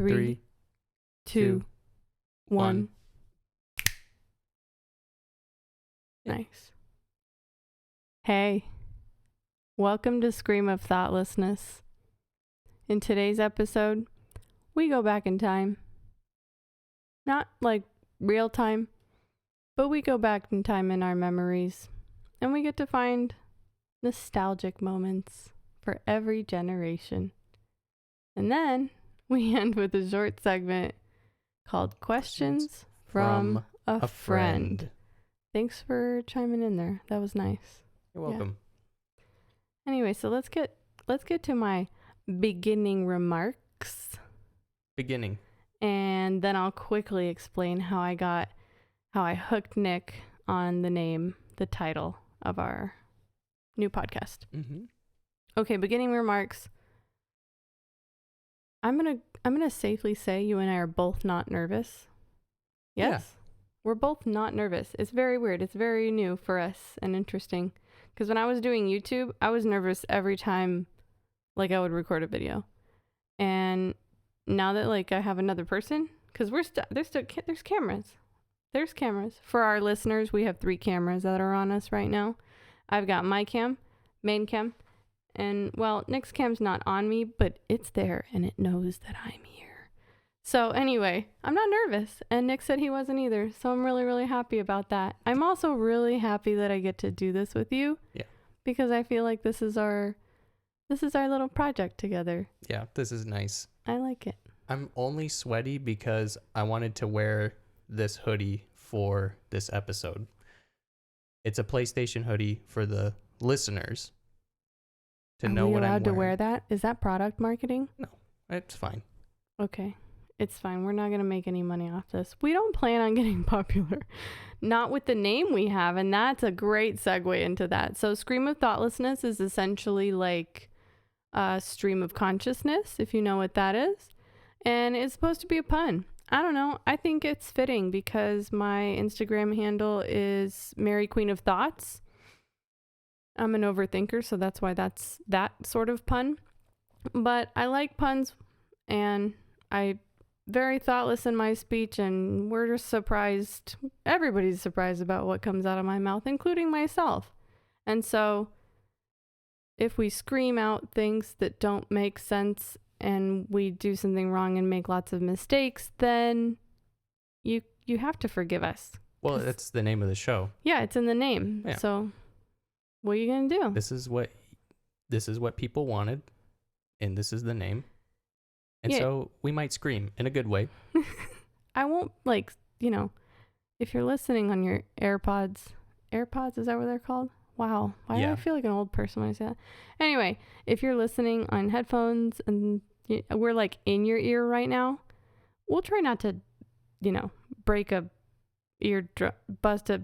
3, 2, 1. Nice. Hey, welcome to Scream of Thoughtlessness. In today's episode, we go back in time. Not like real time, but we go back in time in our memories, and we get to find nostalgic moments for every generation. And then we end with a short segment called Questions from a Friend. Thanks for chiming in there. That was nice. You're welcome. Yeah. Anyway, so let's get to my beginning remarks. Beginning. And then I'll quickly explain how I hooked Nick on the title of our new podcast. Mm-hmm. Okay, beginning remarks. I'm gonna safely say you and I are both not nervous. Yes? Yeah. We're both not nervous. It's very weird. It's very new for us and interesting. Because when I was doing YouTube, I was nervous every time I would record a video. And now that I have another person, because there's cameras. There's cameras. For our listeners, we have 3 cameras that are on us right now. I've got my cam, main cam, and Nick's cam's not on me, but it's there and it knows that I'm here. So anyway, I'm not nervous, and Nick said he wasn't either. So I'm really, really happy about that. I'm also really happy that I get to do this with you. Yeah. Because I feel like this is our little project together. Yeah, this is nice. I like it. I'm only sweaty because I wanted to wear this hoodie for this episode. It's a PlayStation hoodie for the listeners to know what I'm wearing. Are we allowed to wear that? Is that product marketing? No, it's fine. Okay, it's fine. We're not going to make any money off this. We don't plan on getting popular. Not with the name we have, and that's a great segue into that. So Scream of Thoughtlessness is essentially like a stream of consciousness, if you know what that is. And it's supposed to be a pun. I don't know. I think it's fitting because my Instagram handle is Mary Queen of Thoughts. I'm an overthinker, so that's why that's that sort of pun. But I like puns, and I'm very thoughtless in my speech, and we're just surprised. Everybody's surprised about what comes out of my mouth, including myself. And so if we scream out things that don't make sense and we do something wrong and make lots of mistakes, then you have to forgive us. Well, that's the name of the show. Yeah, it's in the name. Yeah. So what are you going to do? This is what people wanted, and this is the name. And so we might scream in a good way. I won't if you're listening on your AirPods, is that what they're called? Wow. Why do I feel like an old person when I say that? Anyway, if you're listening on headphones and we're in your ear right now, we'll try not to, break a bust a,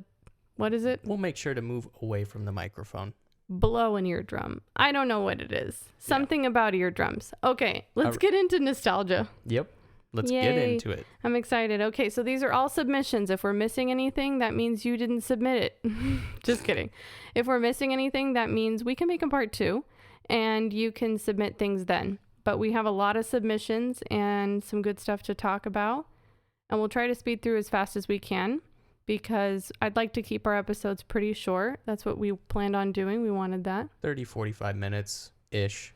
what is it? We'll make sure to move away from the microphone. Blow an eardrum. I don't know what it is. Something about eardrums. Okay, let's get into nostalgia. Yep. Let's get into it. I'm excited. Okay, so these are all submissions. If we're missing anything, that means you didn't submit it. Just kidding. If we're missing anything, that means we can make a part 2 and you can submit things then. But we have a lot of submissions and some good stuff to talk about. And we'll try to speed through as fast as we can because I'd like to keep our episodes pretty short. That's what we planned on doing. We wanted that. 30, 45 minutes-ish.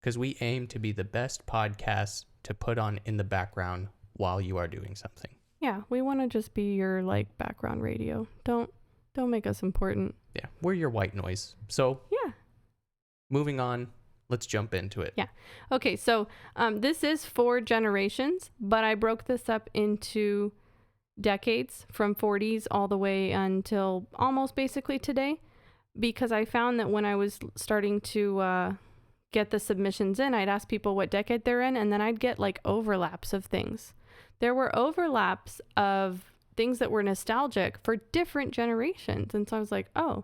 Because we aim to be the best podcast to put on in the background while you are doing something. Yeah, we want to just be your background radio. Don't make us important. Yeah, we're your white noise. So yeah, moving on, let's jump into it. Yeah. Okay, so this is 4 generations, but I broke this up into decades from 40s all the way until almost basically today, because I found that when I was starting to get the submissions in, I'd ask people what decade they're in, and then I'd get overlaps of things. There were overlaps of things that were nostalgic for different generations. And so I was like, oh,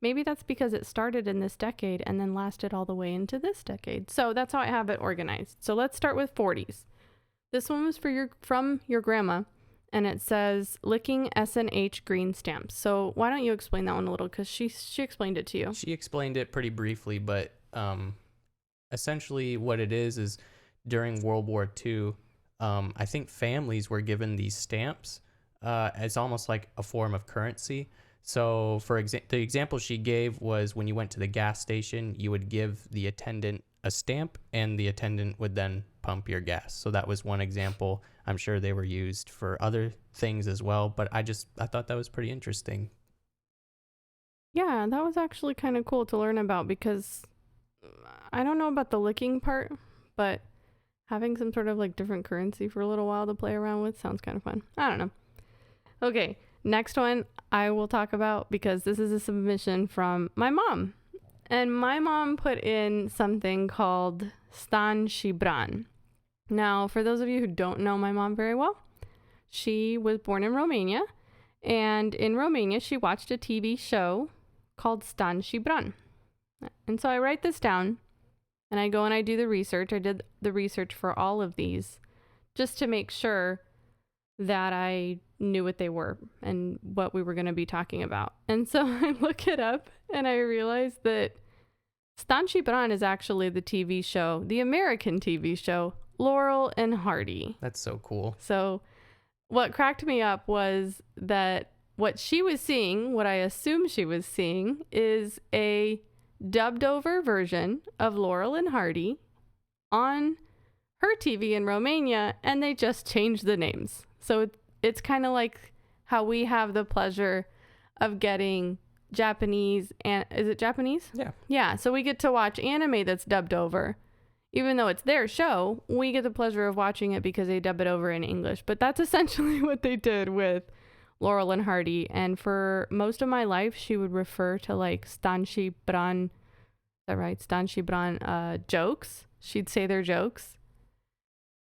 maybe that's because it started in this decade and then lasted all the way into this decade. So that's how I have it organized. So let's start with 40s. This one was from your grandma, and it says licking S&H green stamps. So why don't you explain that one a little, because she explained it to you. She explained it pretty briefly, but essentially what it is during World War II, I think families were given these stamps as almost like a form of currency. So the example she gave was when you went to the gas station, you would give the attendant a stamp and the attendant would then pump your gas. So that was one example. I'm sure they were used for other things as well, but I thought that was pretty interesting. Yeah, that was actually kind of cool to learn about, because I don't know about the licking part, but having some sort of like different currency for a little while to play around with sounds kind of fun. I don't know. Okay, next one I will talk about, because this is a submission from my mom. And my mom put in something called Stan Shibran. Now, for those of you who don't know my mom very well, she was born in Romania. And in Romania, she watched a TV show called Stan Shibran. And so I write this down and I go and I do the research. I did the research for all of these just to make sure that I knew what they were and what we were going to be talking about. And so I look it up and I realize that Stan Shibran is actually the TV show, the American TV show, Laurel and Hardy. That's so cool. So what cracked me up was that what she was seeing, what I assume she was seeing, is a dubbed over version of Laurel and Hardy on her TV in Romania, and they just changed the names. So it's kind of like how we have the pleasure of getting Japanese, and is it Japanese? Yeah. Yeah, so we get to watch anime that's dubbed over. Even though it's their show, we get the pleasure of watching it because they dub it over in English. But that's essentially what they did with Laurel and Hardy. And for most of my life, she would refer to like Stan Shibran, is that right? Stan Shibran jokes. She'd say their jokes.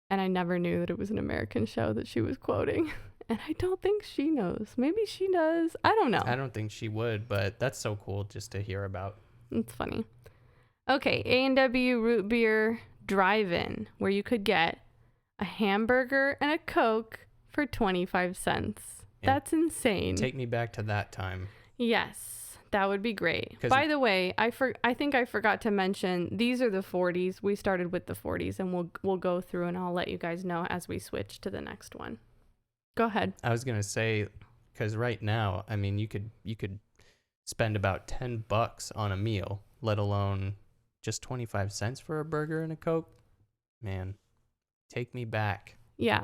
And I never knew that it was an American show that she was quoting. And I don't think she knows. Maybe she does. I don't know. I don't think she would, but that's so cool just to hear about. It's funny. Okay, A&W Root Beer Drive-In, where you could get a hamburger and a Coke for 25 cents. That's insane. Take me back to that time. Yes, that would be great. By the way, I think I forgot to mention, these are the 40s. We started with the 40s, and we'll go through, and I'll let you guys know as we switch to the next one. Go ahead. I was gonna say, because right now, I mean, you could spend about $10 on a meal, let alone just 25 cents for a burger and a Coke. Man, take me back. Yeah.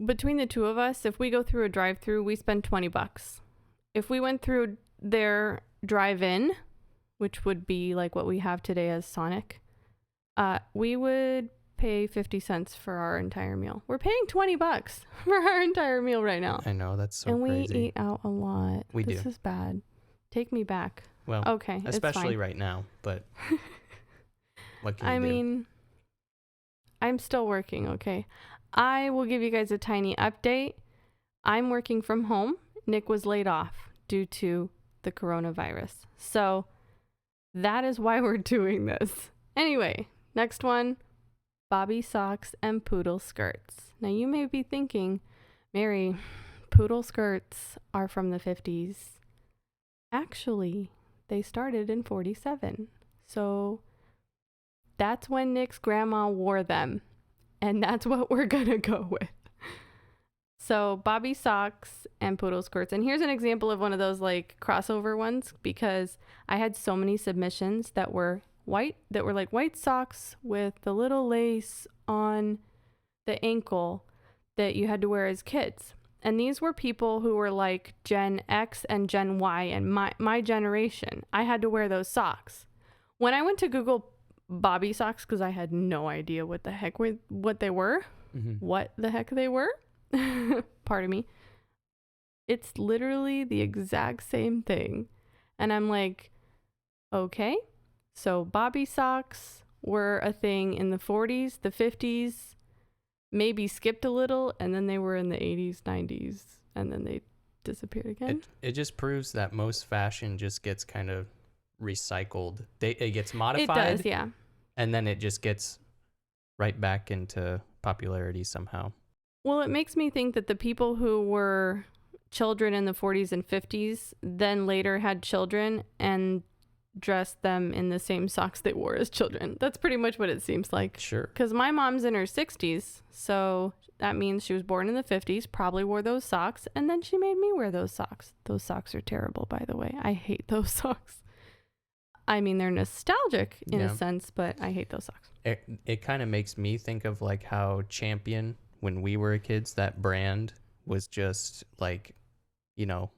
Between the two of us, if we go through a drive-through, we spend $20. If we went through their drive-in, which would be like what we have today as Sonic, we would pay 50 cents for our entire meal. We're paying $20 for our entire meal right now. I know, that's so crazy. crazy. And we eat out a lot. We do. This is bad. Take me back. Well, okay, especially right now, but what can you do? I mean, I'm still working, okay? I will give you guys a tiny update. I'm working from home. Nick was laid off due to the coronavirus. So that is why we're doing this. Anyway, next one, Bobby socks and poodle skirts. Now you may be thinking, Mary, poodle skirts are from the 50s. Actually, they started in 47. So that's when Nick's grandma wore them. And that's what we're going to go with. So Bobby socks and poodle skirts. And here's an example of one of those like crossover ones, because I had so many submissions that were white, that were like white socks with the little lace on the ankle that you had to wear as kids. And these were people who were like Gen X and Gen Y and my generation. I had to wear those socks. When I went to Google Bobby socks, because I had no idea what the heck what they were, what the heck they were, pardon me, it's literally the exact same thing. And I'm like, okay, so Bobby socks were a thing in the 40s, the 50s, maybe skipped a little, and then they were in the 80s, 90s, and then they disappeared again. It just proves that most fashion just gets kind of recycled. It gets modified. It does, yeah. And then it just gets right back into popularity somehow. Well, it makes me think that the people who were children in the 40s and 50s then later had children, and dressed them in the same socks they wore as children. That's pretty much what it seems like. Sure. Because my mom's in her 60s, so that means she was born in the 50s, probably wore those socks, and then she made me wear those socks. Those socks are terrible, by the way. I hate those socks. I mean, they're nostalgic in a sense, but I hate those socks. It kind of makes me think of like how Champion, when we were kids, that brand was just like, you know,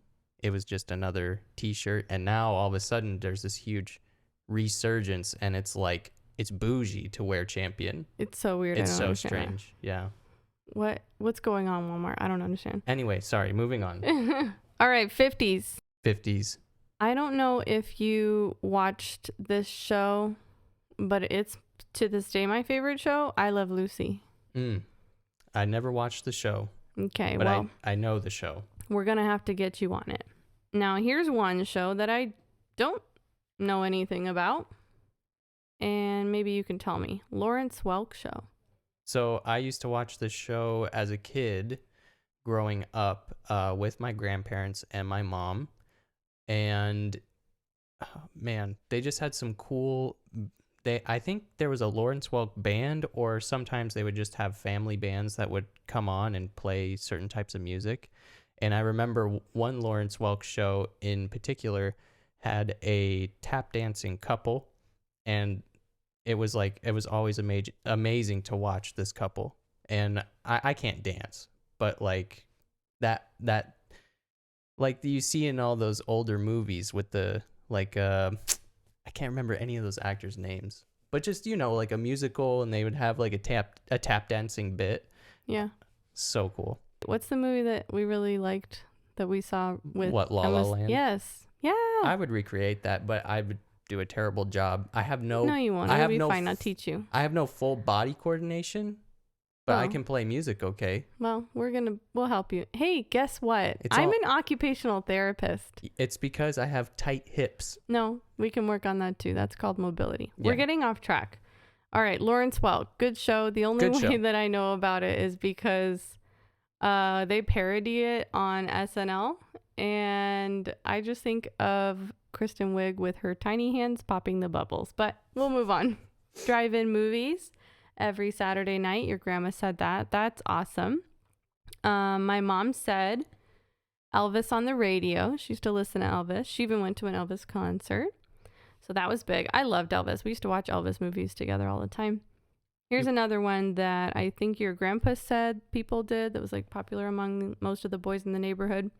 it was just another t-shirt. And now all of a sudden there's this huge resurgence, and it's like, it's bougie to wear Champion. It's so weird. It's so strange. Yeah. What's going on, Walmart? I don't understand. Anyway, sorry, moving on. All right, 50s. 50s. I don't know if you watched this show, but it's to this day my favorite show. I Love Lucy. I never watched the show. Okay, but well, I know the show. We're going to have to get you on it. Now, here's one show that I don't know anything about, and maybe you can tell me. Lawrence Welk Show. So I used to watch this show as a kid growing up with my grandparents and my mom. And man, they just had some cool, I think there was a Lawrence Welk band, or sometimes they would just have family bands that would come on and play certain types of music. And I remember one Lawrence Welk show in particular had a tap dancing couple, and it was always amazing to watch this couple. And I can't dance, but like that like you see in all those older movies with the like I can't remember any of those actors' names, but just, you know, like a musical, and they would have like a tap dancing bit. Yeah. So cool. What's the movie that we really liked that we saw with what, La La Land? Yes. Yeah. I would recreate that, but I would do a terrible job. I have no No, you won't. It'll be fine. I'll teach you. I have no full body coordination, but I can play music okay. Well, we'll help you. Hey, guess what? I'm an occupational therapist. It's because I have tight hips. No, we can work on that too. That's called mobility. Yeah. We're getting off track. All right, Lawrence Welk, good show. The only way that I know about it is because they parody it on SNL, and I just think of Kristen Wiig with her tiny hands popping the bubbles. But we'll move on. Drive-in movies. Every Saturday night. Your grandma said that. That's awesome. My mom said Elvis on the radio. She used to listen to Elvis. She even went to an Elvis concert. So that was big. I loved Elvis. We used to watch Elvis movies together all the time. Here's another one that I think your grandpa said people did that was like popular among most of the boys in the neighborhood.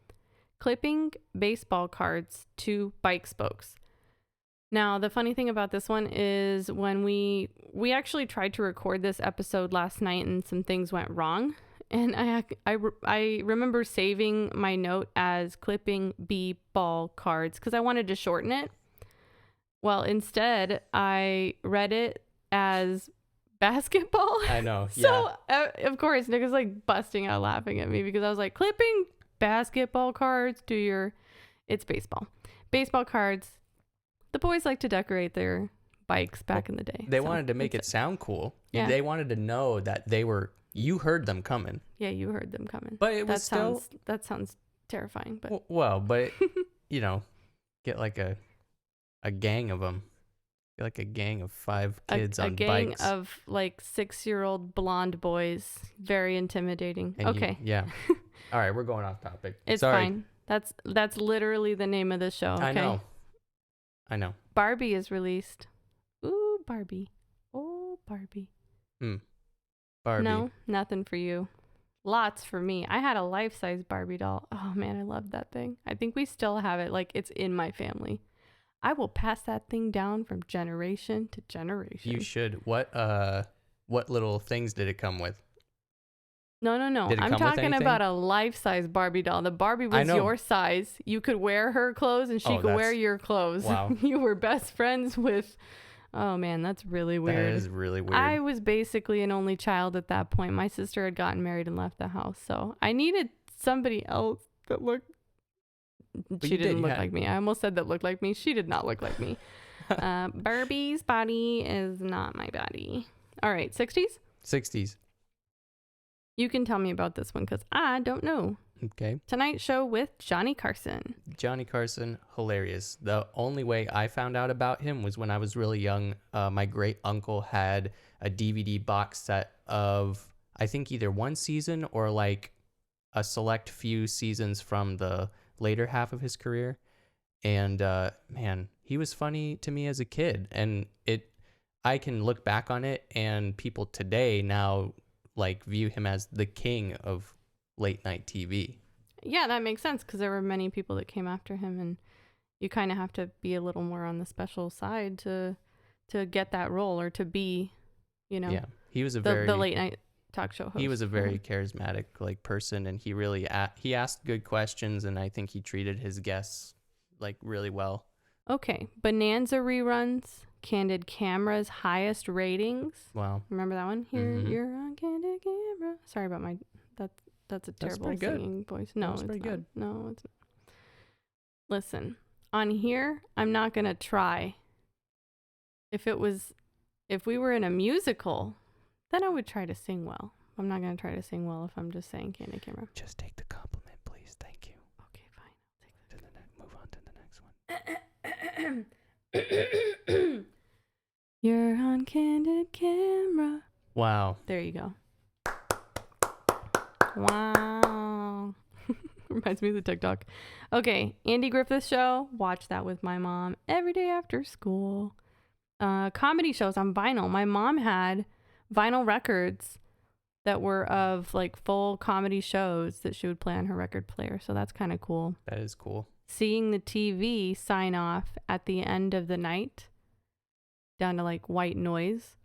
Clipping baseball cards to bike spokes. Now, the funny thing about this one is when we actually tried to record this episode last night and some things went wrong. And I remember saving my note as clipping b-ball cards because I wanted to shorten it. Well, instead, I read it as basketball. I know, yeah. So, of course, Nick is like busting out laughing at me because I was like, clipping basketball cards to your... It's baseball. Baseball cards. The boys like to decorate their bikes back in the day. They wanted to make it sound cool. Yeah. They wanted to know that you heard them coming. Yeah, you heard them coming. But it was that sounds terrifying. But but you know, get like a gang of them. Get like a gang of 5 kids on bikes. A gang of like 6-year-old blonde boys. Very intimidating. And okay. Yeah. All right, we're going off topic. It's fine. That's literally the name of the show. Okay? I know. Barbie is released. Ooh, Barbie. Oh, Barbie. Barbie. No, nothing for you. Lots for me. I had a life-size Barbie doll. Oh, man, I loved that thing. I think we still have it. Like, it's in my family. I will pass that thing down from generation to generation. You should. What little things did it come with? No. I'm talking about a life-size Barbie doll. The Barbie was your size. You could wear her clothes and she could wear your clothes. Wow. You were best friends with... Oh, man, that's really weird. That is really weird. I was basically an only child at that point. My sister had gotten married and left the house. So I needed somebody else that looked... She didn't look like me. I almost said that looked like me. She did not look like me. Barbie's body is not my body. All right, 60s? 60s. You can tell me about this one because I don't know. Okay. Tonight Show with Johnny Carson. Johnny Carson, hilarious. The only way I found out about him was when I was really young. My great uncle had a DVD box set of, I think, either one season or like a select few seasons from the later half of his career. And man, he was funny to me as a kid. And I can look back on it, and people today now like view him as the king of late night TV. Yeah, that makes sense because there were many people that came after him, and you kind of have to be a little more on the special side to get that role, or to be, Yeah, he was the late night talk show host. He was a very charismatic like person, and he really he asked good questions, and I think he treated his guests like really well. Okay, Bonanza reruns, Candid Camera's highest ratings. Wow, remember that one? You're on Candid Camera. Sorry about my that's a terrible singing voice. No, it's pretty good. No, it's not. Listen, on here, I'm not gonna try. If we were in a musical, then I would try to sing well. I'm not gonna try to sing well if I'm just saying Candid Camera. Just take the compliment, please. Thank you. Okay, fine. Move on to the next one. You're on Candid Camera. Wow. There you go. Wow. Reminds me of the TikTok. Okay, Andy Griffith Show. Watch that with my mom every day after school. Comedy shows on vinyl. My mom had vinyl records that were of like full comedy shows that she would play on her record player. So that's kind of cool. That is cool. Seeing the TV sign off at the end of the night down to like white noise.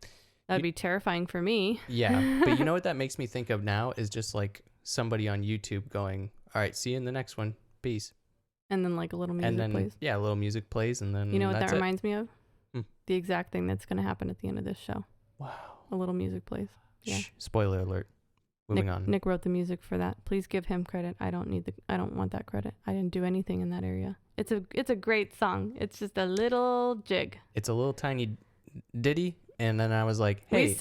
That'd be terrifying for me. Yeah. But you know what that makes me think of now is just like somebody on YouTube going, all right, see you in the next one. Peace. And then like a little music plays. Yeah, a little music plays, and then you know what that reminds me of? The exact thing that's going to happen at the end of this show. Wow. A little music plays. Yeah. Shh, spoiler alert. Moving on. Nick wrote the music for that. Please give him credit. I don't want that credit. I didn't do anything in that area. It's a great song. It's just a little jig. It's a little tiny ditty, and then I was like, hey,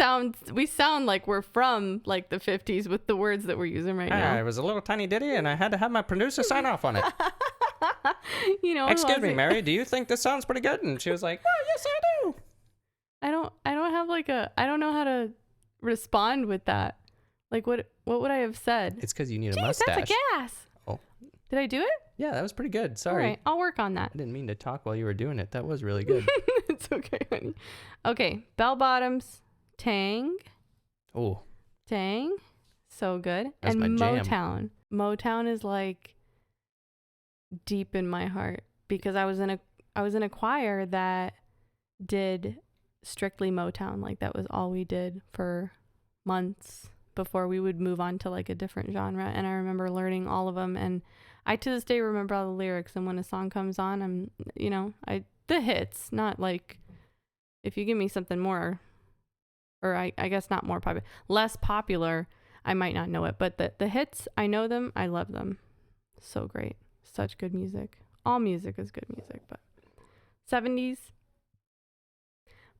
we sound like we're from like the 50s with the words that we're using right now. It was a little tiny ditty, and I had to have my producer sign off on it. Excuse me, Mary, do you think this sounds pretty good? And she was like, oh, yes, I do. I don't know how to respond with that. Like, what would I have said? It's because you need a mustache. That's a gas. Oh. Did I do it? Yeah, that was pretty good. Sorry. All right, I'll work on that. I didn't mean to talk while you were doing it. That was really good. It's okay, honey. Okay, Bell Bottoms, Tang. Oh. Tang. So good. That's and my jam. Motown. Motown is like deep in my heart because I was in a choir that did strictly Motown. Like that was all we did for months before we would move on to like a different genre. And I remember learning all of them, and I to this day remember all the lyrics. And when a song comes on, the hits, not like if you give me something more, or I guess not more popular, less popular, I might not know it, but the hits, I know them, I love them. So great. Such good music. All music is good music, but 70s.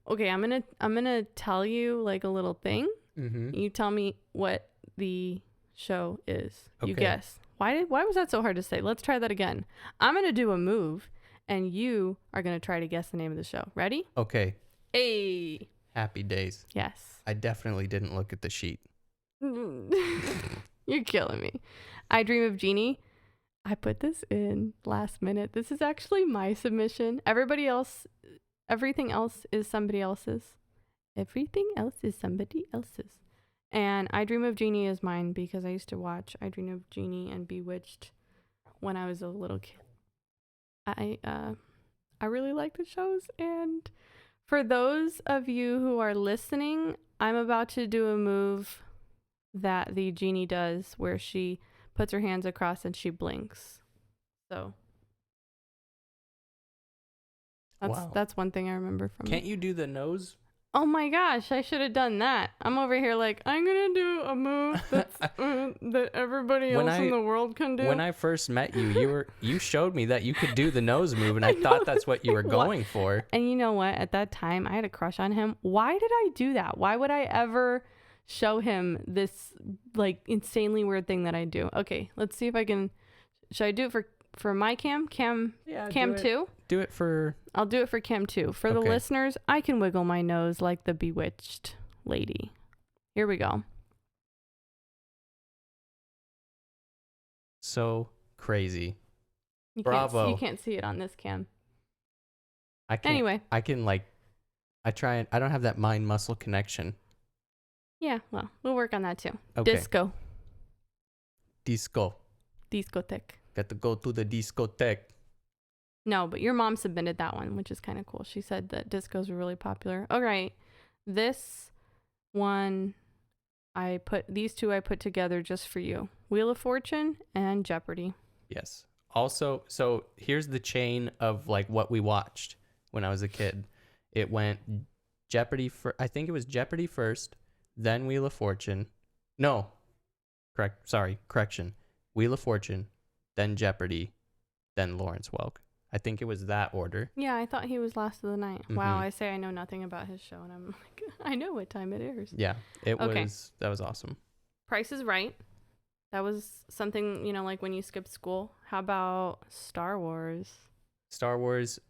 Okay, I'm gonna tell you like a little thing. Mm-hmm. You tell me what the show is. Okay. You guess. Why was that so hard to say? Let's try that again. I'm gonna do a move, and you are gonna try to guess the name of the show. Ready? Okay. Hey. Happy Days. Yes. I definitely didn't look at the sheet. You're killing me. I Dream of Jeannie. I put this in last minute. This is actually my submission. Everything else is somebody else's. Everything else is somebody else's. And I Dream of Jeannie is mine because I used to watch I Dream of Jeannie and Bewitched when I was a little kid. I really like the shows, and for those of you who are listening, I'm about to do a move that the genie does where she puts her hands across and she blinks. So that's one thing I remember from Can't you do the nose? Oh my gosh, I should have done that. I'm over here like, I'm going to do a move that's, that everybody else in the world can do. When I first met you, you showed me that you could do the nose move, and I thought that's what you were going for. And you know what? At that time, I had a crush on him. Why did I do that? Why would I ever show him this like insanely weird thing that I do. Okay, let's see if I can. Should I do it for my cam? Cam 2? Do it for... I'll do it for cam 2. For the listeners, I can wiggle my nose like the bewitched lady. Here we go. So crazy. Bravo. You can't see it on this cam. I can't. Anyway. I can I don't have that mind muscle connection. Yeah, well, we'll work on that too. Okay. Disco. Discotheque. Got to go to the discotheque. No, but your mom submitted that one, which is kind of cool. She said that discos were really popular. All right. This one, these two I put together just for you. Wheel of Fortune and Jeopardy. Yes. Also, so here's the chain of like what we watched when I was a kid. It went Jeopardy I think it was Jeopardy first, then Wheel of Fortune. No. Correction. Wheel of Fortune, then Jeopardy, then Lawrence Welk. I think it was that order. Yeah, I thought he was last of the night. Mm-hmm. Wow, I say I know nothing about his show, and I'm like, I know what time it airs. Yeah, that was awesome. Price is Right. That was something, like when you skip school. How about Star Wars? Star Wars,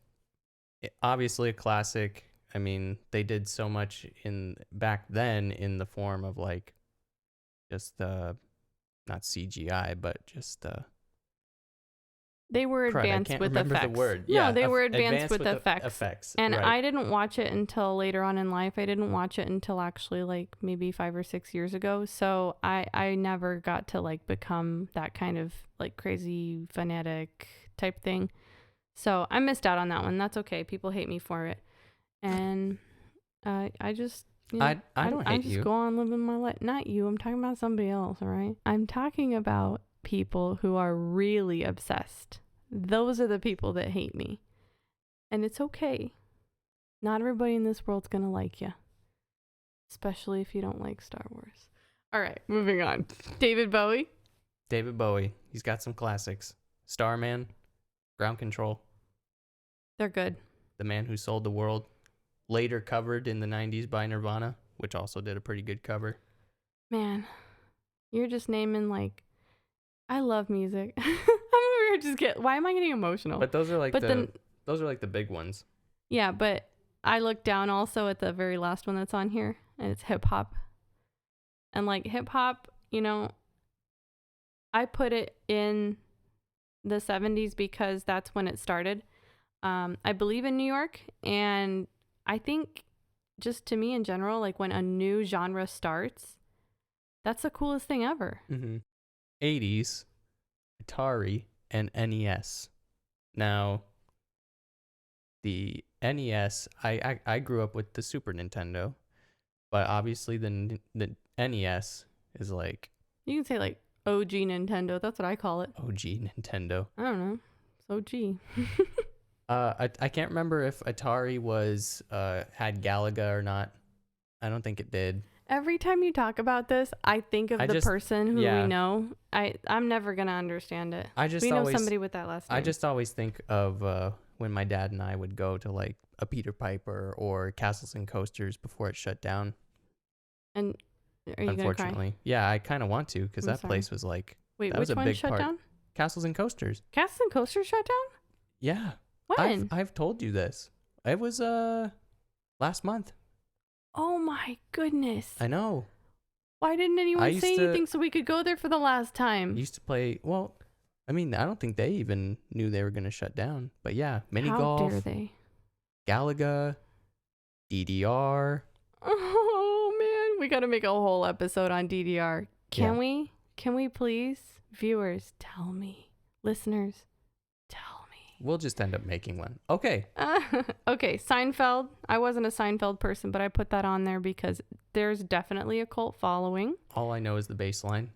obviously a classic. I mean, they did so much back then in the form of like just not CGI, but just they were advanced with effects. The word. No, they were advanced with effects. And right. I didn't watch it until later on in life. I didn't watch it until actually like maybe 5 or 6 years ago. So I never got to like become that kind of like crazy fanatic type thing. So I missed out on that one. That's okay. People hate me for it. And I just... I don't hate you. I just go on living my life. Not you. I'm talking about somebody else, all right? I'm talking about people who are really obsessed. Those are the people that hate me. And it's okay. Not everybody in this world's going to like you. Especially if you don't like Star Wars. All right, moving on. David Bowie. He's got some classics. Starman, Ground Control. They're good. The Man Who Sold the World. Later covered in the 90s by Nirvana, which also did a pretty good cover. Man, you're just naming like... I love music. I'm over here why am I getting emotional? But those are like the big ones. Yeah, but I look down also at the very last one that's on here, and it's hip hop. And like hip hop, I put it in the 70s because that's when it started. I believe in New York, and I think just to me in general, like when a new genre starts, that's the coolest thing ever. Mm-hmm. 80s, Atari, and NES. Now, the NES, I grew up with the Super Nintendo, but obviously the NES is like... You can say like OG Nintendo. That's what I call it. OG Nintendo. I don't know. It's OG. I can't remember if Atari had Galaga or not. I don't think it did. Every time you talk about this, I think of the person who we know. I'm never going to understand it. We know somebody with that last name. I just always think of when my dad and I would go to like a Peter Piper or Castles and Coasters before it shut down. And are you going to cry? Yeah, I kind of want to because that place was like... Wait, that which was a one big shut part. Down? Castles and Coasters. Castles and Coasters shut down? Yeah. When? I've told you this. It was last month. Oh my goodness. I know. Why didn't anyone say anything so we could go there for the last time? Used to play, well, I mean, I don't think they even knew they were going to shut down. But yeah, mini golf. How dare they? Galaga, DDR. Oh man, we got to make a whole episode on DDR. Can we? Can we please? Viewers, tell me. Listeners, tell me. We'll just end up making one. Okay. Okay, Seinfeld. I wasn't a Seinfeld person, but I put that on there because there's definitely a cult following. All I know is the baseline.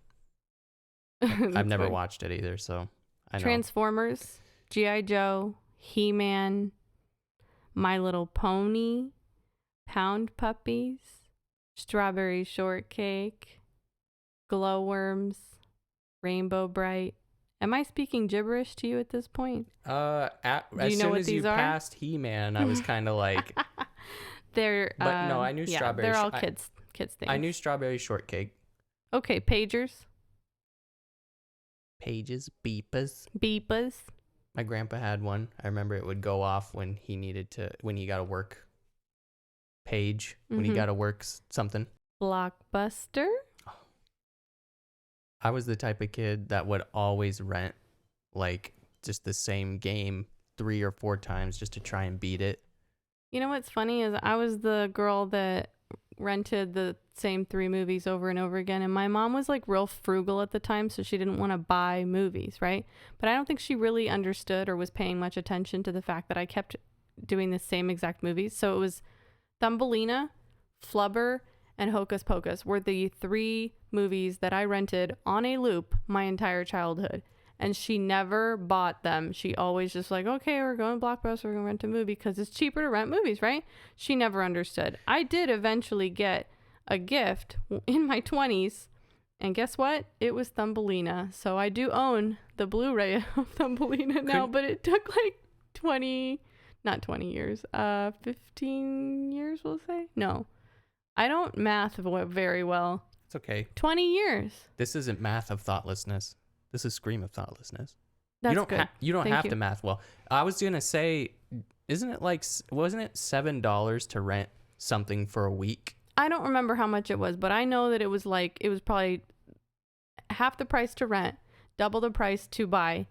I've never watched it either, so I know. Transformers, G.I. Joe, He-Man, My Little Pony, Pound Puppies, Strawberry Shortcake, Glowworms, Rainbow Bright. Am I speaking gibberish to you at this point? As soon as you passed He-Man, I was kind of like... They're... But no, I knew Strawberry... they're all kids. kids things. I knew Strawberry Shortcake. Okay, pagers. Pages, beepers. Beepers. My grandpa had one. I remember it would go off when he got to work page, when he got to work something. Blockbuster. I was the type of kid that would always rent like just the same game 3 or 4 times just to try and beat it. You know what's funny is I was the girl that rented the same 3 movies over and over again, and my mom was like real frugal at the time, so she didn't want to buy movies, right? But I don't think she really understood or was paying much attention to the fact that I kept doing the same exact movies. So it was Thumbelina, Flubber, and Hocus Pocus were the 3 movies that I rented on a loop my entire childhood. And she never bought them. She always just like, okay, we're going to Blockbuster, we're going to rent a movie because it's cheaper to rent movies, right? She never understood. I did eventually get a gift in my 20s. And guess what? It was Thumbelina. So I do own the Blu-ray of Thumbelina now, but it took like 15 years, we'll say. No, I don't math very well. It's okay. 20 years. This isn't math of thoughtlessness. This is Scream of Thoughtlessness. That's good. You don't Thank have you. to math well. I was going to say, wasn't it $7 to rent something for a week? I don't remember how much it was, but I know that it was probably half the price to rent, double the price to buy,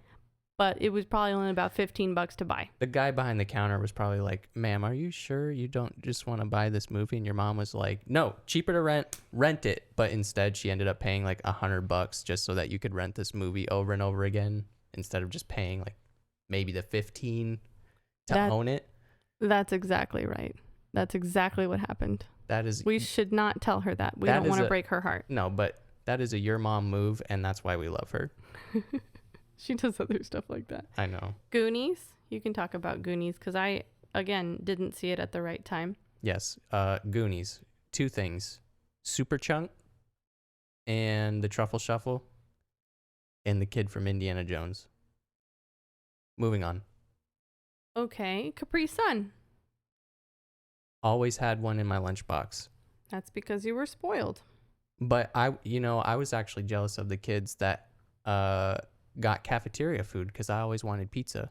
but it was probably only about $15 to buy. The guy behind the counter was probably like, ma'am, are you sure you don't just want to buy this movie? And your mom was like, no, cheaper to rent it. But instead she ended up paying like $100 just so that you could rent this movie over and over again instead of just paying like maybe the $15 to own it. That's exactly right. That's exactly what happened. We should not tell her that. We don't want to break her heart. No, but that is a your mom move, and that's why we love her. She does other stuff like that. I know. Goonies. You can talk about Goonies because I, again, didn't see it at the right time. Yes. Goonies. 2 things. Super Chunk and the Truffle Shuffle and the kid from Indiana Jones. Moving on. Okay. Capri Sun. Always had one in my lunchbox. That's because you were spoiled. But I was actually jealous of the kids that got cafeteria food because I always wanted pizza.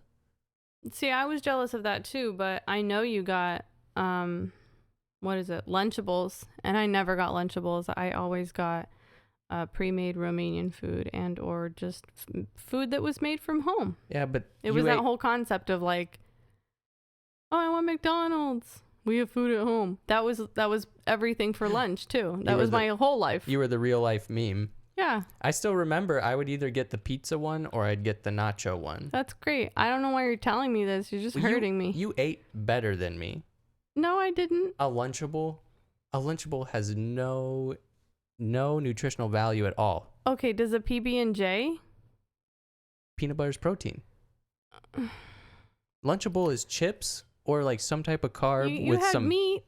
See, I was jealous of that too, but I know you got Lunchables, and I never got Lunchables. I always got pre-made Romanian food and or just food that was made from home. Yeah, but it was that whole concept of like, oh, I want McDonald's. We have food at home. That was everything for lunch too. That was my whole life. You were the real life meme. Yeah. I still remember I would either get the pizza one or I'd get the nacho one. That's great. I don't know why you're telling me this. You're just hurting me. You ate better than me. No, I didn't. A Lunchable has no nutritional value at all. Okay, does a PB&J? Peanut butter is protein. Lunchable is chips or like some type of carb you with had some meat.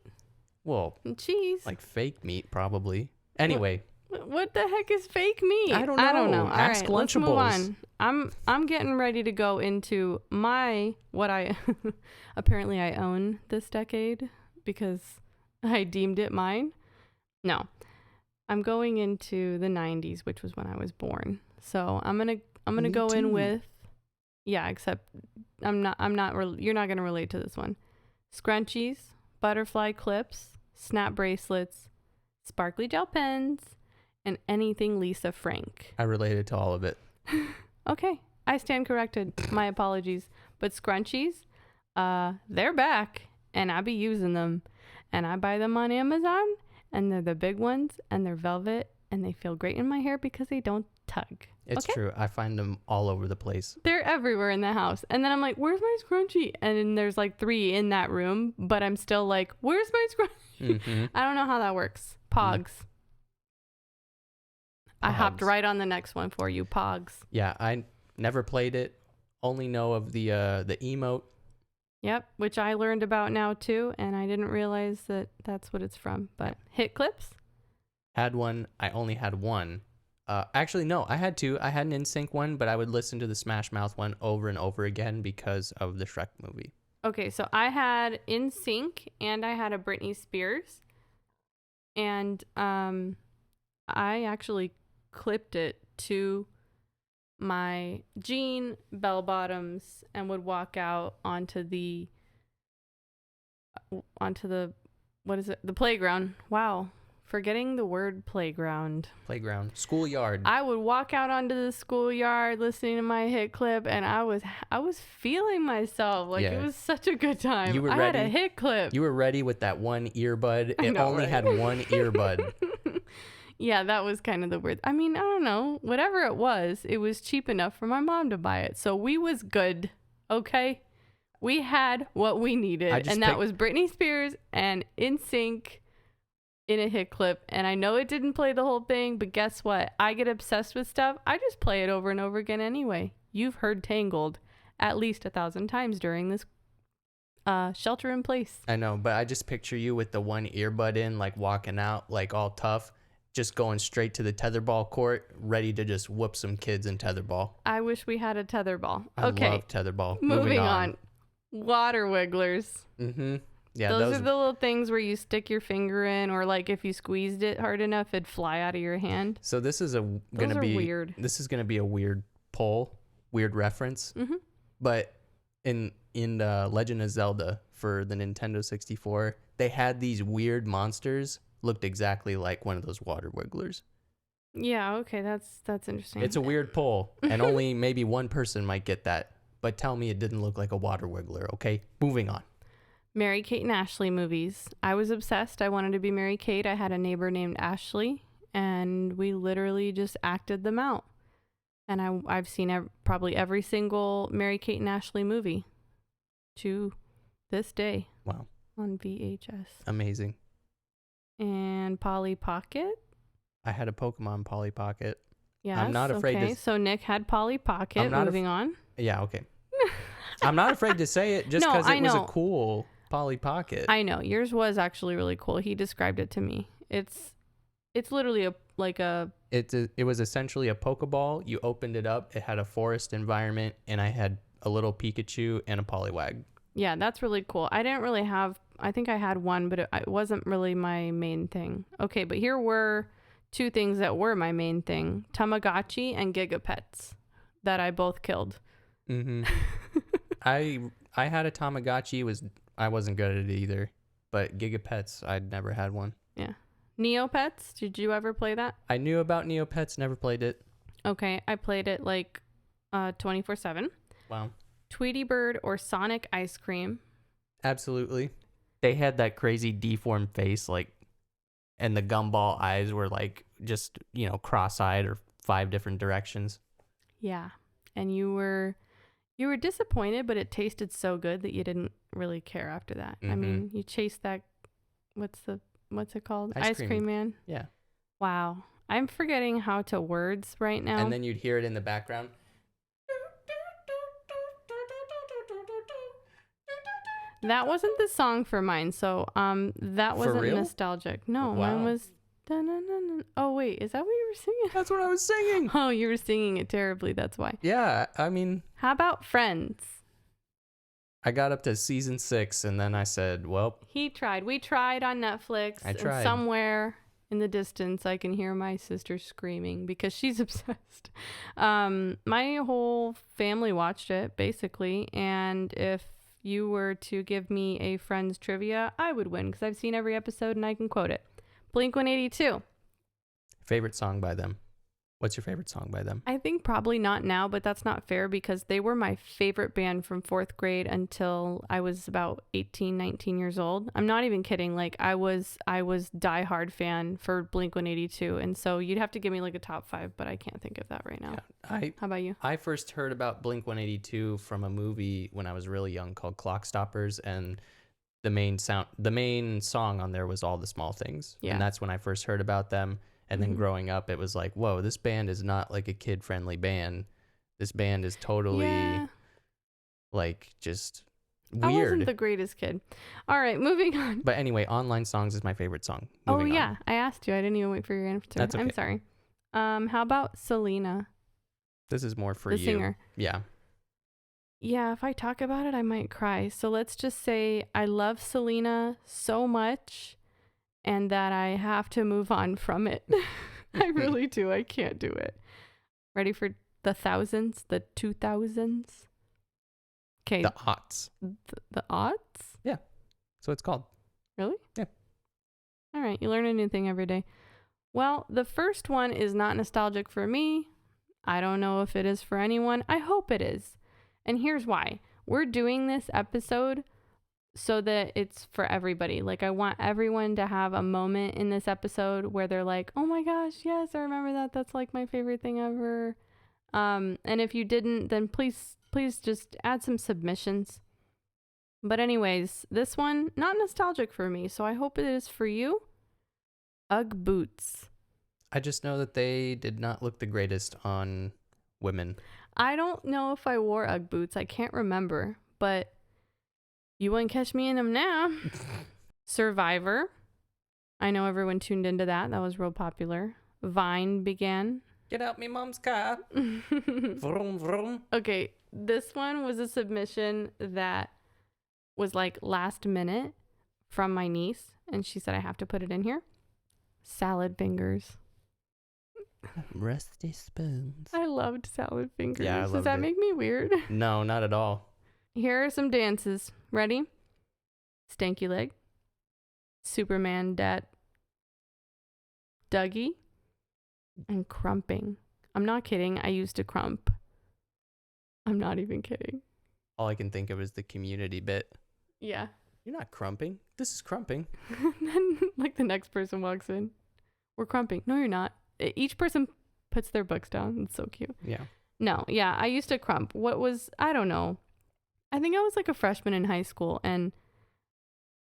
Well, and cheese. Like fake meat probably. Anyway. What the heck is fake meat? I don't know. All Ask right, Lunchables. let's move on. I'm getting ready to go into what I apparently I own this decade because I deemed it mine. No. I'm going into the 90s, which was when I was born. So I'm going to go in with except you're not going to relate to this one. Scrunchies, butterfly clips, snap bracelets, sparkly gel pens, and anything Lisa Frank. I related to all of it. Okay. I stand corrected. My apologies. But scrunchies, they're back and I be using them. And I buy them on Amazon and they're the big ones and they're velvet and they feel great in my hair because they don't tug. It's true. I find them all over the place. They're everywhere in the house. And then I'm like, where's my scrunchie? And then there's like 3 in that room, but I'm still like, where's my scrunchie? Mm-hmm. I don't know how that works. Pogs. I hopped right on the next one for you. Pogs. Yeah, I never played it. Only know of the emote. Yep, which I learned about now too, and I didn't realize that that's what it's from. But hit clips? Had one. I only had one. Actually, no, I had 2. I had an NSYNC one, but I would listen to the Smash Mouth one over and over again because of the Shrek movie. Okay, so I had NSYNC and I had a Britney Spears. And I actually clipped it to my jean bell bottoms and would walk out onto the what is it? The playground. Wow. Forgetting the word playground. Playground. Schoolyard. I would walk out onto the schoolyard listening to my hit clip, and I was feeling myself. Like, it was such a good time. You were I ready. had a hit clip. You were ready with that one earbud. It only had one earbud. Yeah, that was kind of the weird. I mean, I don't know. Whatever it was cheap enough for my mom to buy it. So we was good. Okay? We had what we needed. And that was Britney Spears and NSYNC in a hit clip. And I know it didn't play the whole thing, but guess what? I get obsessed with stuff. I just play it over and over again anyway. You've heard Tangled at least 1,000 times during this shelter in place. I know, but I just picture you with the one earbud in, like walking out, like all tough, just going straight to the tetherball court, ready to just whoop some kids in tetherball. I wish we had a tetherball. I love tetherball. Moving on. Water wigglers. Mm-hmm. Yeah, those are the little things where you stick your finger in, or like if you squeezed it hard enough, it'd fly out of your hand. So this is weird. This is gonna be a weird weird reference. Mm-hmm. But in Legend of Zelda for the Nintendo 64, they had these weird monsters looked exactly like one of those water wigglers. Yeah, okay, that's interesting. It's a weird poll, and only maybe one person might get that. But tell me it didn't look like a water wiggler, okay? Moving on. Mary-Kate and Ashley movies. I was obsessed. I wanted to be Mary-Kate. I had a neighbor named Ashley, and we literally just acted them out. And I've seen probably every single Mary-Kate and Ashley movie to this day. Wow. On VHS. Amazing. And Polly Pocket. I had a Pokemon Polly Pocket. Yes, I'm not afraid to... So Nick had Polly Pocket. Moving on. Yeah, okay. I'm not afraid to say it just because it was a cool Polly Pocket. I know. Yours was actually really cool. He described it to me. It's literally it was essentially a Pokeball. You opened it up. It had a forest environment, and I had a little Pikachu and a Poliwag. Yeah, that's really cool. I didn't really have... I think I had one, but it wasn't really my main thing. Okay, but here were two things that were my main thing. Tamagotchi and Gigapets that I both killed. Mm-hmm. I had a Tamagotchi. I wasn't good at it either. But Gigapets, I'd never had one. Yeah. Neopets, did you ever play that? I knew about Neopets, never played it. Okay, I played it like 24/7. Wow. Tweety Bird or Sonic Ice Cream. Absolutely. They had that crazy deformed face, like, and the gumball eyes were like just, cross-eyed or 5 different directions. Yeah. And you were disappointed, but it tasted so good that you didn't really care after that. Mm-hmm. I mean, you chased that, what's it called? Ice cream man? Yeah. Wow. I'm forgetting how to words right now. And then you'd hear it in the background. That wasn't the song for mine, so that wasn't nostalgic. No, wow. Mine was... Oh, wait, is that what you were singing? That's what I was singing. Oh, you were singing it terribly, that's why. Yeah, I mean... How about Friends? I got up to season 6, and then I said, well... He tried. We tried on Netflix. I tried. And somewhere in the distance, I can hear my sister screaming because she's obsessed. My whole family watched it, basically, and if you were to give me a Friends trivia, I would win because I've seen every episode and I can quote it. Blink-182. Favorite song by them? What's your favorite song by them? I think probably Not Now, but that's not fair because they were my favorite band from 4th grade until I was about 18, 19 years old. I'm not even kidding. Like I was diehard fan for Blink-182. And so you'd have to give me like a top 5, but I can't think of that right now. Yeah, how about you? I first heard about Blink-182 from a movie when I was really young called Clock Stoppers, and the main song on there was All the Small Things. Yeah. And that's when I first heard about them. And then growing up, it was like, whoa, this band is not like a kid-friendly band. This band is totally, like, just weird. I wasn't the greatest kid. All right, moving on. But anyway, Online Songs is my favorite song. Moving on. I asked you. I didn't even wait for your answer. That's okay. I'm sorry. How about Selena? This is more for you. The singer. Yeah. Yeah, if I talk about it, I might cry. So let's just say I love Selena so much. and that I have to move on from it. I really do. I can't do it. Ready for the thousands, the 2000s? Okay. The aughts. The aughts? Yeah. So it's called. Really? Yeah. All right. You learn a new thing every day. Well, the first one is not nostalgic for me. I don't know if it is for anyone. I hope it is. And here's why. We're doing this episode so that it's for everybody. Like, I want everyone to have a moment in this episode where they're like, oh my gosh, yes, I remember that. That's like my favorite thing ever. And if you didn't, then please just add some submissions. But anyways, this one, not nostalgic for me, so I hope it is for you. Ugg boots. I just know that they did not look the greatest on women. I don't know if I wore Ugg boots. I can't remember, but you wouldn't catch me in them now. Survivor. I know everyone tuned into that. That was real popular. Vine began. Get out me mom's car. Vroom, vroom. Okay, this one was a submission that was like last minute from my niece, and she said I have to put it in here. Salad fingers. Rusty spoons. I loved salad fingers. Yeah, I loved Does that it. make me weird? No, not at all. Here are some dances. Ready? Stanky leg. Superman dat. Dougie. And crumping. I'm not kidding. I used to crump. I'm not even kidding. All I can think of is the community bit. Yeah. You're not crumping. This is crumping. Then like the next person walks in. We're crumping. No, you're not. Each person puts their books down. It's so cute. Yeah. No, yeah, I used to crump. I don't know. I think I was like a freshman in high school, and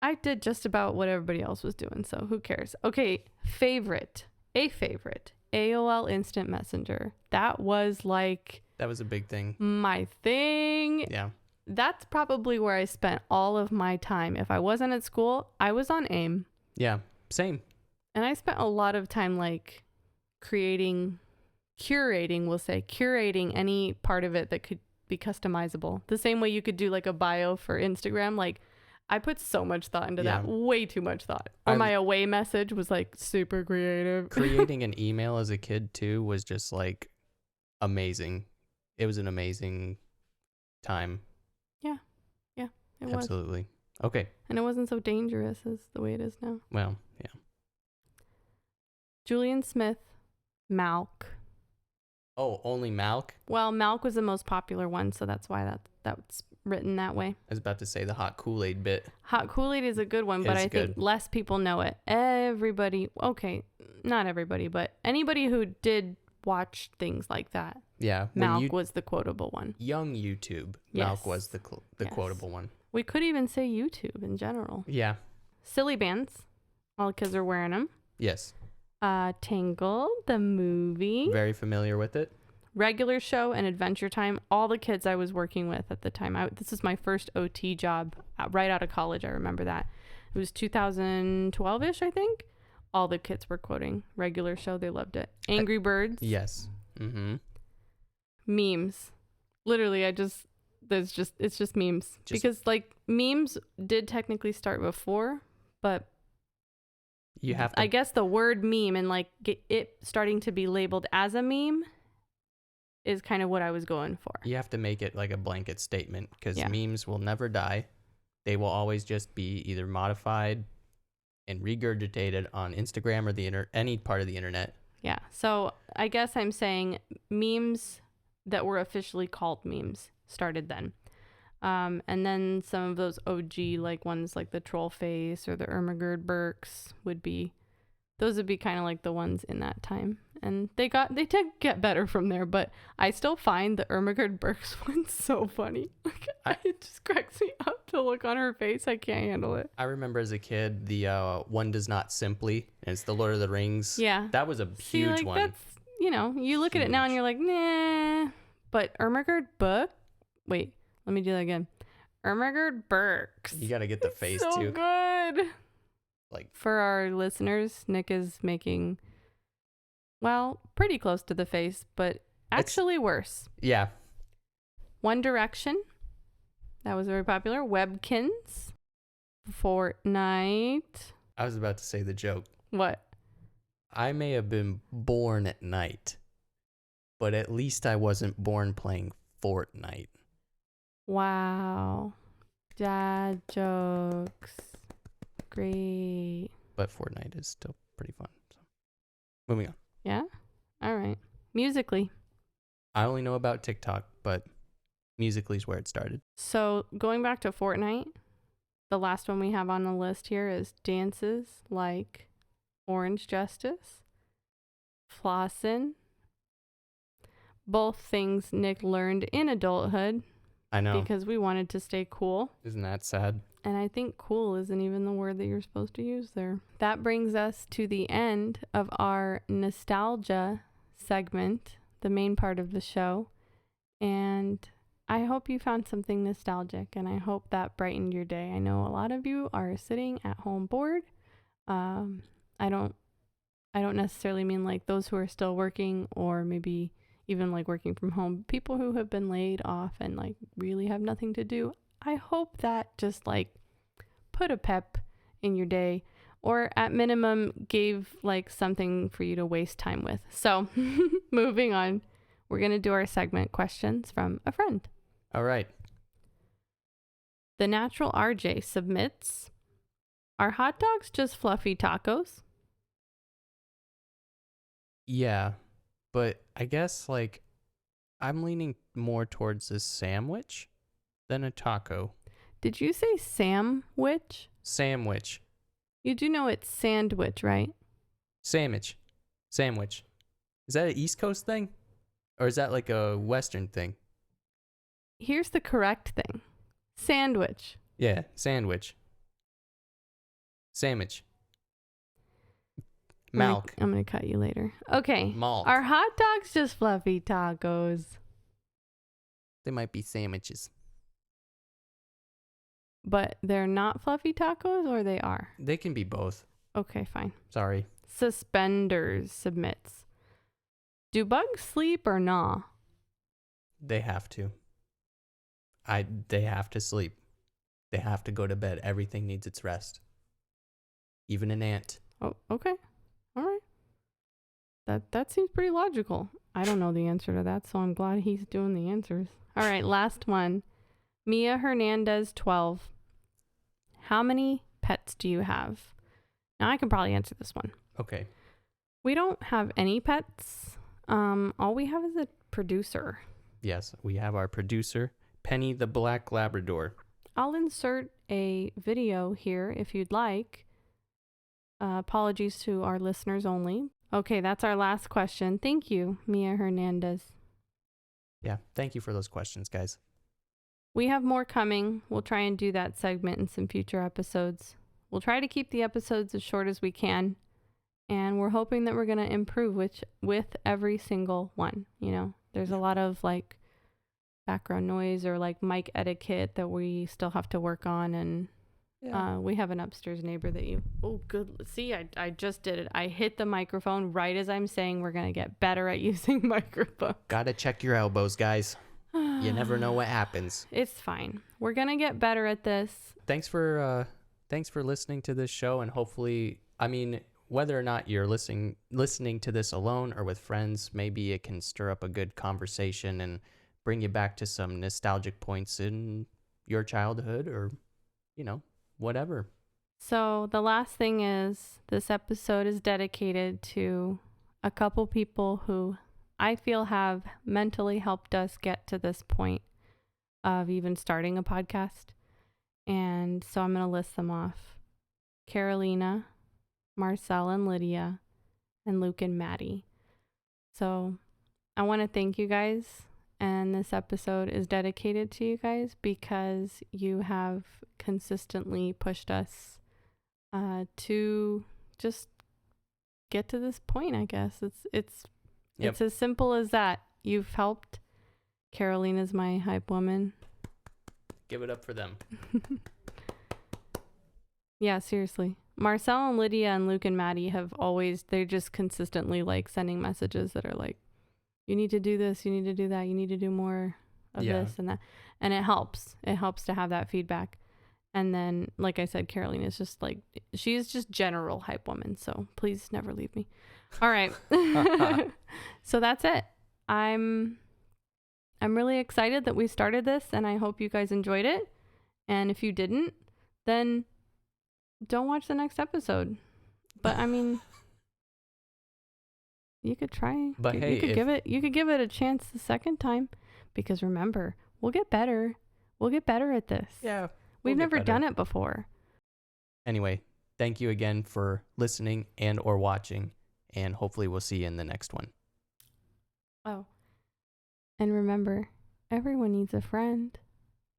I did just about what everybody else was doing, so who cares? Okay, favorite. AOL Instant Messenger. That was like... That was a big thing. My thing. Yeah. That's probably where I spent all of my time. If I wasn't at school, I was on AIM. Yeah, same. And I spent a lot of time like curating any part of it that could be customizable. The same way you could do like a bio for Instagram. Like I put so much thought into that, way too much thought. Or my away message was like super creative. Creating an email as a kid too was just like amazing. It was an amazing time. Yeah, it Absolutely. was. Okay. And it wasn't so dangerous as the way it is now. Well, yeah. Julian Smith, Malk. Oh, only Malk? Well, Malk was the most popular one, so that's why that's written that way. I was about to say the hot Kool-Aid bit. Hot Kool-Aid is a good one, but I think less people know it. Everybody, okay, not everybody, but anybody who did watch things like that. Yeah. Malk was the quotable one. Young YouTube, Yes. Malk was the quotable one. We could even say YouTube in general. Yeah. Silly bands. All the kids are wearing them. Yes. Tangled, the movie. Very familiar with it. Regular Show and Adventure Time. All the kids I was working with at the time. This is my first OT job right out of college. I remember that. It was 2012-ish, I think. All the kids were quoting Regular Show. They loved it. Angry Birds. Yes. Mm-hmm. Memes. Literally, it's just memes. Because like memes did technically start before, but you have to, I guess the word meme and like it starting to be labeled as a meme is kind of what I was going for. You have to make it like a blanket statement because memes will never die. They will always just be either modified and regurgitated on Instagram or any part of the internet. Yeah. So I guess I'm saying memes that were officially called memes started then. And then some of those OG like ones like the troll face or the Ermagerd Burks would be kind of like the ones in that time. And they did get better from there, but I still find the Ermagerd Burks one so funny. It just cracks me up to look on her face. I can't handle it. I remember as a kid, the One Does Not Simply, and it's the Lord of the Rings. Yeah. That was a huge one. That's, you look at it now and you're like, nah. But Ermagerd Book, wait, let me do that again. Ermagerd Burks. You got to get the face so too. Good. Like for our listeners, Nick is making, well, pretty close to the face, but actually worse. Yeah. One Direction. That was very popular. Webkins. Fortnite. I was about to say the joke. What? I may have been born at night, but at least I wasn't born playing Fortnite. Wow. Dad jokes. Great. But Fortnite is still pretty fun. So, moving on. Yeah? All right. Musically. I only know about TikTok, but Musically is where it started. So going back to Fortnite, the last one we have on the list here is dances like Orange Justice, Flossin', both things Nick learned in adulthood. I know. Because we wanted to stay cool. Isn't that sad? And I think cool isn't even the word that you're supposed to use there. That brings us to the end of our nostalgia segment, the main part of the show. And I hope you found something nostalgic, and I hope that brightened your day. I know a lot of you are sitting at home bored. I don't necessarily mean like those who are still working, or maybe even like working from home. People who have been laid off and like really have nothing to do. I hope that just like put a pep in your day, or at minimum gave like something for you to waste time with. So moving on, we're going to do our segment questions from a friend. All right. The Natural RJ submits, are hot dogs just fluffy tacos? Yeah, but I guess like I'm leaning more towards a sandwich than a taco. Did you say sandwich? Sandwich. You do know it's sandwich, right? Sandwich. Sandwich. Is that an East Coast thing? Or is that like a Western thing? Here's the correct thing. Sandwich. Yeah, sandwich. Sandwich. Malk. I'm going to cut you later. Okay. Malt. Are hot dogs just fluffy tacos? They might be sandwiches. But they're not fluffy tacos, or they are? They can be both. Okay, fine. Sorry. Suspenders submits, do bugs sleep or gnaw? They have to. They have to sleep. They have to go to bed. Everything needs its rest. Even an ant. Oh, okay. All right. That seems pretty logical. I don't know the answer to that, so I'm glad he's doing the answers. All right, last one. Mia Hernandez, 12. How many pets do you have? Now I can probably answer this one. Okay. We don't have any pets. All we have is a producer. Yes, we have our producer, Penny the Black Labrador. I'll insert a video here if you'd like. Apologies to our listeners only. Okay, that's our last question. Thank you, Mia Hernandez. Yeah, thank you for those questions, guys. We have more coming. We'll try and do that segment in some future episodes. We'll try to keep the episodes as short as we can. And we're hoping that we're going to improve with every single one. You know, there's a lot of like background noise or like mic etiquette that we still have to work on. And we have an upstairs neighbor that oh, good. See, I just did it. I hit the microphone right as I'm saying we're going to get better at using microphones. Gotta check your elbows, guys. You never know what happens. It's fine. We're going to get better at this. Thanks for listening to this show, and hopefully, I mean, whether or not you're listening to this alone or with friends, maybe it can stir up a good conversation and bring you back to some nostalgic points in your childhood or, you know, whatever. So the last thing is, this episode is dedicated to a couple people who I feel have mentally helped us get to this point of even starting a podcast. And so I'm going to list them off. Carolina, Marcel and Lydia, and Luke and Maddie. So I want to thank you guys. And this episode is dedicated to you guys because you have consistently pushed us to just get to this point, I guess. It's as simple as that. You've helped. Carolina's my hype woman. Give it up for them. Yeah, seriously. Marcel and Lydia and Luke and Maddie they're just consistently like sending messages that are like, you need to do this, you need to do that, you need to do more of this and that. And it helps. It helps to have that feedback. And then, like I said, Caroline is just like, she is just general hype woman. So please never leave me. All right. So that's it. I'm really excited that we started this, and I hope you guys enjoyed it. And if you didn't, then don't watch the next episode. But I mean, you could try. But hey, you could give it a chance the second time, because remember, we'll get better. We'll get better at this. Yeah. We've never done it before. Anyway, thank you again for listening and or watching, and hopefully we'll see you in the next one. Oh. And remember, everyone needs a friend.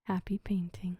Happy painting.